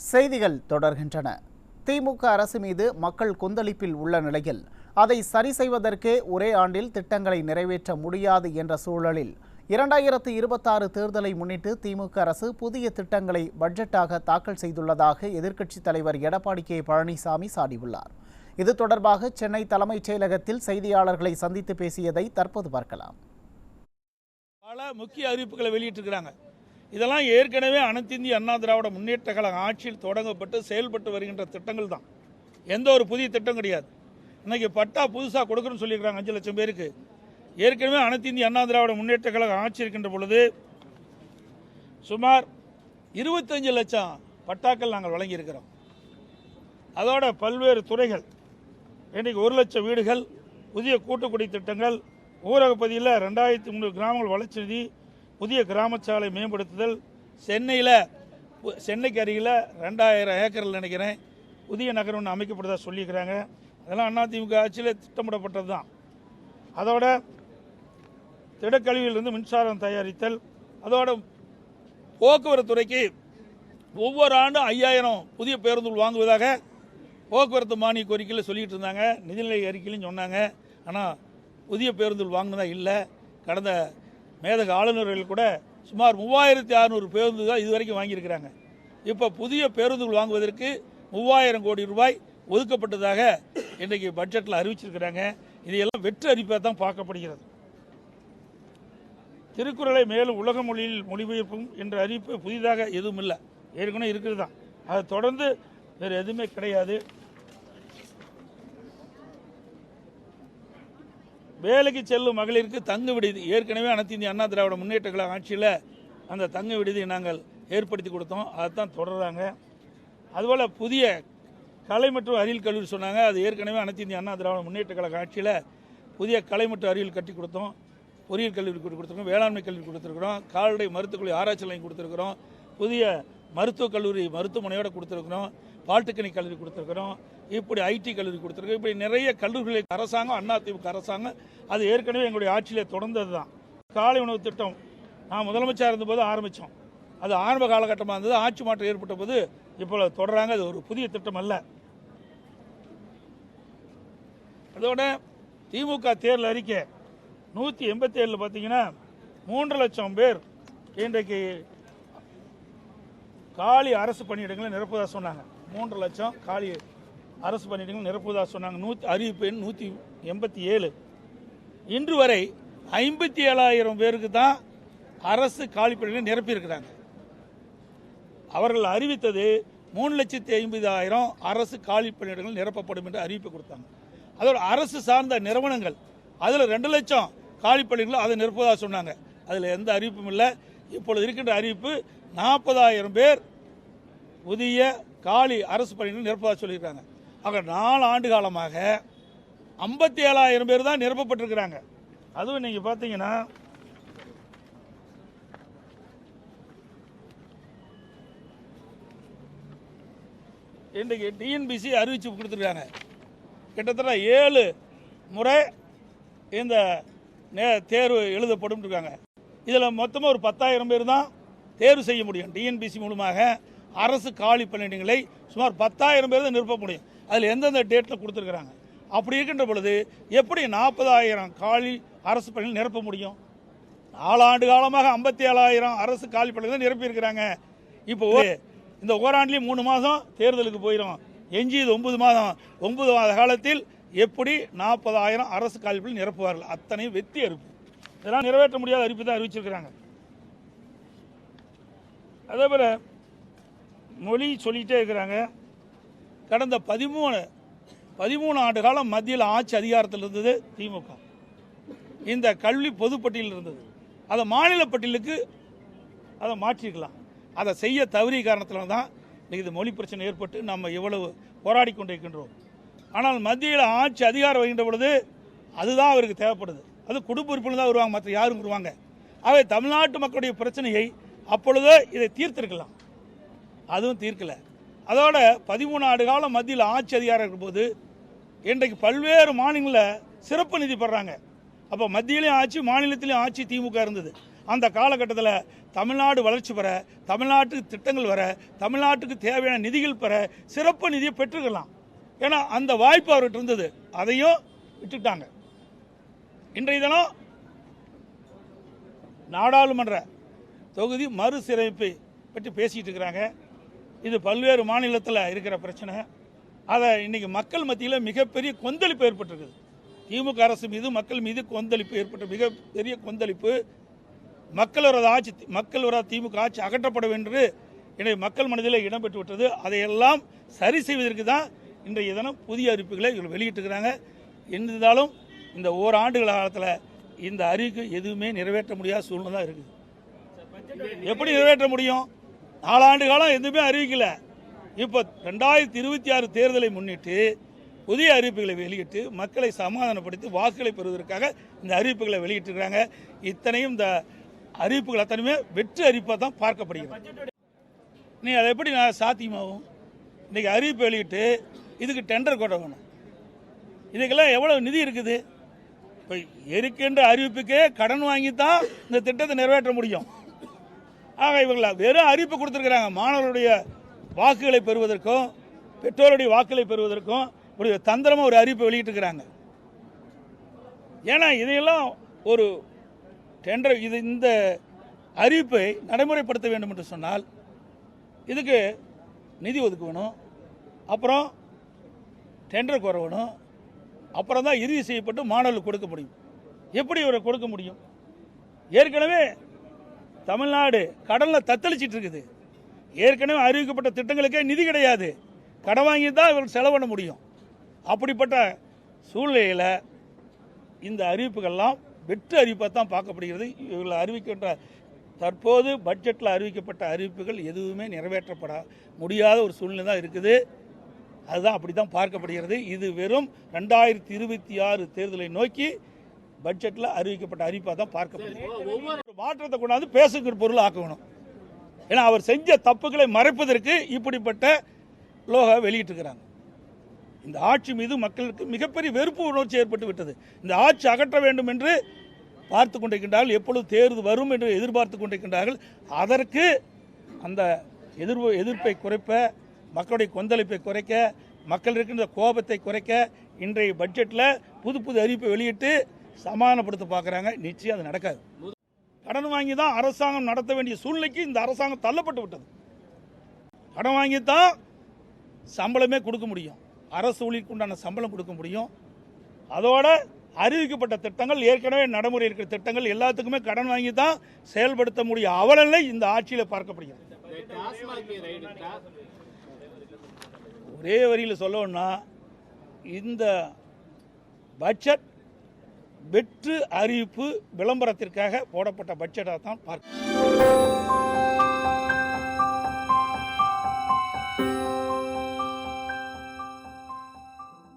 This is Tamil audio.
செய்திகள் தொடர்கின்றன. திமுக அரசு மீது மக்கள் கொந்தளிப்பில் உள்ள நிலையில் அதை சரி செய்வதற்கே ஒரே ஆண்டில் திட்டங்களை நிறைவேற்ற முடியாது என்ற சூழலில் 2026 தேர்தலை முன்னிட்டு திமுக அரசு புதிய திட்டங்களை பட்ஜெட்டாக தாக்கல் செய்துள்ளதாக எதிர்க்கட்சித் தலைவர் எடப்பாடி கே பழனிசாமி சாடியுள்ளார். இது தொடர்பாக சென்னை தலைமைச் செயலகத்தில் செய்தியாளர்களை சந்தித்து பேசியதை தற்போது பார்க்கலாம். பல முக்கிய அறிவிப்புகளை வெளியிட்டிருக்கிறாங்க. இதெல்லாம் ஏற்கனவே அனைத்து இந்திய அண்ணா திராவிட முன்னேற்ற கழக ஆட்சியில் தொடங்கப்பட்டு செயல்பட்டு வருகின்ற திட்டங்கள் தான். எந்த ஒரு புதிய திட்டம் கிடையாது. இன்னைக்கு பட்டா புதுசாக கொடுக்குறேன்னு சொல்லியிருக்காங்க 5 லட்சம் பேருக்கு. ஏற்கனவே அனைத்து இந்திய அண்ணா திராவிட முன்னேற்ற கழக ஆட்சி இருக்கின்ற பொழுது சுமார் 25 லட்சம் பட்டாக்கள் நாங்கள் வழங்கியிருக்கிறோம். அதோட பல்வேறு துறைகள், இன்றைக்கு 1 லட்சம் வீடுகள், புதிய கூட்டுக்குடி திட்டங்கள், ஊரக பகுதியில் 2300 கிராமங்கள் வளர்ச்சி நிதி, புதிய கிராமச்சாலை மேம்படுத்துதல், சென்னைக்கு அருகில் 2000 ஏக்கரில் நினைக்கிறேன் புதிய நகரம் ஒன்று அமைக்கப்படுதா சொல்லியிருக்கிறாங்க. அதெல்லாம் அதிமுக ஆட்சியில் திட்டமிடப்பட்டது தான். அதோட திடக்கழிவிலிருந்து மின்சாரம் தயாரித்தல், அதோட போக்குவரத்து துறைக்கு ஒவ்வொரு ஆண்டும் 5000 புதிய பேருந்துகள் வாங்குவதாக போக்குவரத்து மானிய கோரிக்கையில் சொல்லிட்டு இருந்தாங்க. நிதிநிலை அறிக்கையிலும் சொன்னாங்க. ஆனால் புதிய பேருந்துகள் வாங்கினதா இல்லை. கடந்த மேதக ஆளுநர்கள் கூட சுமார் 3600 பேருந்து தான் இதுவரைக்கும் வாங்கியிருக்கிறாங்க. இப்போ புதிய பேருந்துகள் வாங்குவதற்கு 3000 கோடி ரூபாய் ஒதுக்கப்பட்டதாக இன்றைக்கு பட்ஜெட்டில் அறிவிச்சிருக்கிறாங்க. இதையெல்லாம் வெற்றி அறிவிப்பாக தான் பார்க்கப்படுகிறது. திருக்குறளை மேலும் உலக மொழியில் மொழிபெயர்ப்பும் என்ற அறிவிப்பு புதிதாக எதுவும் இல்லை, ஏற்கனவே இருக்கிறது தான். அதை தொடர்ந்து வேறு எதுவுமே கிடையாது. வேலைக்கு செல்லும் மகளிருக்கு தங்கு விடுதி ஏற்கனவே அனைத்து இந்திய அண்ணா திராவிட முன்னேற்ற கழக ஆட்சியில் அந்த தங்கு விடுதியை நாங்கள் ஏற்படுத்தி கொடுத்தோம். அதைத்தான் தொடர்றாங்க. அதுபோல் புதிய கலை மற்றும் அறிவியல் கல்லூரி சொன்னாங்க. அது ஏற்கனவே அனைத்து இந்திய அண்ணா திராவிட முன்னேற்ற கழக ஆட்சியில் புதிய கலை மற்றும் அறிவியல் கட்டி கொடுத்தோம். பொறியியல் கல்லூரி கொடுத்துருக்கோம், வேளாண்மை கல்லூரி கொடுத்துருக்குறோம், கால்நடை மருத்துவக்கல்லூரி ஆராய்ச்சி நிலையம் கொடுத்துருக்குறோம், புதிய மருத்துவக் கல்லூரி மருத்துவமனையோடு கொடுத்துருக்குறோம், பாலிடெக்னிக் கல்லூரி கொடுத்துருக்குறோம், இப்படி ஐடி கல்லூரி கொடுத்துருக்கோம். இப்படி நிறைய கல்லூரிகளை அரசாங்கம் அதிமுக அரசாங்கம் அது ஏற்கனவே எங்களுடைய ஆட்சியில் தொடர்ந்தது தான். காலை உணவு திட்டம் நான் முதலமைச்சர் இருந்தபோது ஆரம்பித்தோம். அது ஆரம்ப காலகட்டமாக இருந்தது. ஆட்சி மாற்றம் ஏற்பட்ட போது இப்போ தொடர்றாங்க. அது ஒரு புதிய திட்டம் அல்ல. அதோட திமுக தேர்தல் அறிக்கை 187 பார்த்தீங்கன்னா 3 லட்சம் பேர் இன்றைக்கு காலி அரசு பணியிடங்களை நிரப்புவதாக சொன்னாங்க. 3 லட்சம் காலி அரசு பணியிடங்கள் நிரப்புவதாக சொன்னாங்க. அறிவிப்பு எண் 187. இன்று வரை 57,000 பேருக்கு தான் அரசு காலி பணியிடங்களை நிரப்பியிருக்கிறாங்க. அவர்கள் அறிவித்தது 3,50,000 அரசு காலி பணியிடங்கள் நிரப்பப்படும் என்று அறிவிப்பு கொடுத்தாங்க. அதோட அரசு சார்ந்த நிறுவனங்கள் அதில் 2 லட்சம் காலி பணியிடங்கள் அதை நிரப்புவதாக சொன்னாங்க. அதில் எந்த அறிவிப்பும் இல்லை. இப்பொழுது இருக்கின்ற அறிவிப்பு 40,000 பேர் புதிய காலி அரசு பணியிடங்கள் நிரப்புவதாக சொல்லியிருக்காங்க. ஆக 4 ஆண்டு காலமாக 57,000 பேர் தான் நிரப்பப்பட்டிருக்கிறாங்க. அதுவும் நீங்கள் பார்த்தீங்கன்னா இன்றைக்கு டிஎன்பிசி அறிவிச்சு கொடுத்துருக்காங்க. கிட்டத்தட்ட 7 முறை இந்த தேர்வு எழுதப்படும் இருக்காங்க. இதில் மொத்தமாக ஒரு 10,000 பேர் தான் தேர்வு செய்ய முடியும். டிஎன்பிசி மூலமாக அரசு காலி பணியிடங்களை சுமார் 10,000 பேர் தான் நிரப்ப முடியும். அதில் எந்தெந்த டேட்டில் கொடுத்துருக்குறாங்க. அப்படி இருக்கின்ற பொழுது எப்படி 40,000 காலி அரசு பணிகள் நிரப்ப முடியும்? 4 ஆண்டு காலமாக 57,000 அரசு காலி பணிகள் நிரப்பியிருக்கிறாங்க. இப்போ இந்த ஓராண்டிலையும் 3 மாதம் தேர்தலுக்கு போயிடும். எஞ்சியது 9 மாதம். 9 மாத காலத்தில் எப்படி 40,000 அரசு காலி பணிகள் நிரப்புவார்கள்? அத்தனையும் வெற்றி அறிவிப்பு. இதெல்லாம் நிறைவேற்ற முடியாத அறிவிப்பு தான் அறிவிச்சிருக்கிறாங்க. அதே போல மொழி சொல்லிகிட்டே இருக்கிறாங்க. கடந்த 13 ஆண்டு காலம் மத்தியில் ஆட்சி அதிகாரத்தில் இருந்தது திமுக. இந்த கல்வி பொதுப்பட்டியலில் இருந்தது. அதை மாநில பட்டியலுக்கு அதை மாற்றிருக்கலாம். அதை செய்ய தவறிய காரணத்தில் தான் இது மொழி பிரச்சனை ஏற்பட்டு நம்ம எவ்வளவு போராடி கொண்டிருக்கின்றோம். ஆனால் மத்தியில் ஆட்சி அதிகாரம் வருகின்ற பொழுது அதுதான் அவருக்கு தேவைப்படுது. அது குடும்ப உறுப்பினர் தான் வருவாங்க, மற்ற யாரும் வருவாங்க. ஆகவே தமிழ்நாட்டு மக்களுடைய பிரச்சனையை அப்பொழுது இதை தீர்த்திருக்கலாம். அதுவும் தீர்க்கல. அதோட 13 ஆண்டு காலம் மத்தியில் ஆட்சி அதிகாரம் இருக்கும்போது இன்றைக்கு பல்வேறு மாநிலங்களில் சிறப்பு நிதி பெறாங்க. அப்போ மத்தியிலையும் ஆட்சி மாநிலத்திலையும் ஆட்சி திமுக இருந்தது. அந்த காலகட்டத்தில் தமிழ்நாடு வளர்ச்சி பெற, தமிழ்நாட்டுக்கு திட்டங்கள் வர, தமிழ்நாட்டுக்கு தேவையான நிதிகள் பெற சிறப்பு நிதியை பெற்றுக்கலாம். ஏன்னா அந்த வாய்ப்பு அவர்கிட்ட இருந்தது, அதையும் விட்டுட்டாங்க. இன்றைய தினம் நாடாளுமன்ற தொகுதி மறுசீரமைப்பை பற்றி பேசிட்டு இருக்கிறாங்க. இது பல்வேறு மாநிலத்தில் இருக்கிற பிரச்சனை. அதை இன்னைக்கு மக்கள் மத்தியில் மிகப்பெரிய கொந்தளிப்பு ஏற்பட்டிருக்குது. திமுக அரசு மீது மக்கள் மீது கொந்தளிப்பு ஏற்பட்ட மிகப்பெரிய கொந்தளிப்பு. மக்கள் விரோத திமுக ஆட்சி அகற்றப்பட வேண்டும் என்று இன்றைய மக்கள் மனதில் இடம்பெற்று விட்டது. அதையெல்லாம் சரி செய்வதற்கு தான் இன்றைய தினம் புதிய அறிவிப்புகளை இவர்கள் வெளியிட்டிருக்கிறாங்க. இருந்தாலும் இந்த ஓராண்டுகள் காலத்தில் இந்த அறிவிப்பு எதுவுமே நிறைவேற்ற முடியாத சூழ்நிலை தான் இருக்குது. எப்படி நிறைவேற்ற முடியும்? 4 ஆண்டு காலம் எதுவுமே அறிவிக்கல. இப்போ 2026 தேர்தலை முன்னிட்டு புதிய அறிவிப்புகளை வெளியிட்டு மக்களை சமாதானப்படுத்தி வாக்குகளை பெறுவதற்காக இந்த அறிவிப்புகளை வெளியிட்டிருக்கிறாங்க. இத்தனையும் இந்த அறிவிப்புகள் அத்தனையுமே வெற்றி அறிவிப்பாக தான் பார்க்கப்படுகிறது. நீ அதை எப்படி நான் சாத்தியமாகும்? இன்றைக்கி அறிவிப்பு வெளியிட்டு இதுக்கு டெண்டர் கொட்ட வேணும். இதுக்கெல்லாம் எவ்வளோ நிதி இருக்குது? இப்போ இருக்கின்ற அறிவிப்புக்கே கடன் வாங்கி தான் இந்த திட்டத்தை நிறைவேற்ற முடியும். ஆக இவங்கள வெறும் அறிவிப்பு கொடுத்துருக்குறாங்க. மாணவர்களுடைய வாக்குகளை பெறுவதற்கும் பெற்றோருடைய வாக்குகளை பெறுவதற்கும் ஒரு தந்திரமாக ஒரு அறிவிப்பை வெளியிட்டிருக்கிறாங்க. ஏன்னா இதையெல்லாம் ஒரு டெண்டர் இந்த அறிவிப்பை நடைமுறைப்படுத்த வேண்டும் என்று சொன்னால் இதுக்கு நிதி ஒதுக்கணும், அப்புறம் டெண்டர் கோரணும், அப்புறம் தான் இறுதி செய்யப்பட்டு மாணவர்களுக்கு கொடுக்க முடியும். எப்படி இவரை கொடுக்க முடியும்? ஏற்கனவே தமிழ்நாடு கடலில் தத்தளிச்சிட்டு இருக்குது. ஏற்கனவே அறிவிக்கப்பட்ட திட்டங்களுக்கே நிதி கிடையாது. கடன் வாங்கி தான் இவர்கள் செலவு பண்ண முடியும். அப்படிப்பட்ட சூழ்நிலையில் இந்த அறிவிப்புகள்லாம் வெற்று அறிவிப்பாக தான் பார்க்கப்படுகிறது. இவர்கள் அறிவிக்கின்ற தற்போது பட்ஜெட்டில் அறிவிக்கப்பட்ட அறிவிப்புகள் எதுவுமே நிறைவேற்றப்பட முடியாத ஒரு சூழ்நிலை தான் இருக்குது. அதுதான் அப்படி தான் பார்க்கப்படுகிறது. இது வெறும் 2026 தேர்தலை நோக்கி பட்ஜெட்டில் அறிவிக்கப்பட்ட அறிவிப்பாக தான் பார்க்கப்படுகிறது. ஒவ்வொரு மாற்றத்தை கொண்டாந்து பேசுகிற பொருள் ஆக்கணும். ஏன்னா அவர் செஞ்ச தப்புகளை மறைப்பதற்கு இப்படிப்பட்ட லோகோ வெளியிட்டிருக்கிறாங்க. இந்த ஆட்சி மீது மக்களுக்கு மிகப்பெரிய வெறுப்பு உணர்ச்சி ஏற்பட்டு விட்டது. இந்த ஆட்சி அகற்ற வேண்டும் என்று பார்த்து கொண்டிருக்கின்றார்கள். எப்பொழுது தேர்தல் வரும் என்று எதிர்பார்த்து கொண்டிருக்கின்றார்கள். அதற்கு அந்த எதிர்ப்பை குறைப்ப, மக்களுடைய கொந்தளிப்பை குறைக்க, மக்கள் இருக்கின்ற கோபத்தை குறைக்க இன்றைய பட்ஜெட்டில் புது அறிவிப்பை வெளியிட்டு சமாதானப்படுத்த பார்க்குறாங்க. நிச்சயம் அது நடக்காது. கடன் வாங்கி தான் அரசாங்கம் நடத்த வேண்டிய சூழ்நிலைக்கு இந்த அரசாங்கம் தள்ளப்பட்டு விட்டது. கடன் வாங்கி தான் சம்பளமே கொடுக்க முடியும், அரசு ஊழியருக்கு உண்டான சம்பளம் கொடுக்க முடியும். அதோட அறிவிக்கப்பட்ட திட்டங்கள், ஏற்கனவே நடைமுறை இருக்கிற திட்டங்கள் எல்லாத்துக்குமே கடன் வாங்கி தான் செயல்படுத்த முடியும் அவலநிலை இந்த ஆட்சியில் பார்க்கப்படுகிறது. ஒரே வரியில் சொல்லணும்னா இந்த பட்ஜெட் வெற்று அறிவிப்பு விளம்பரத்திற்காக போடப்பட்ட பட்ஜெட்டாக தான் பார்க்க.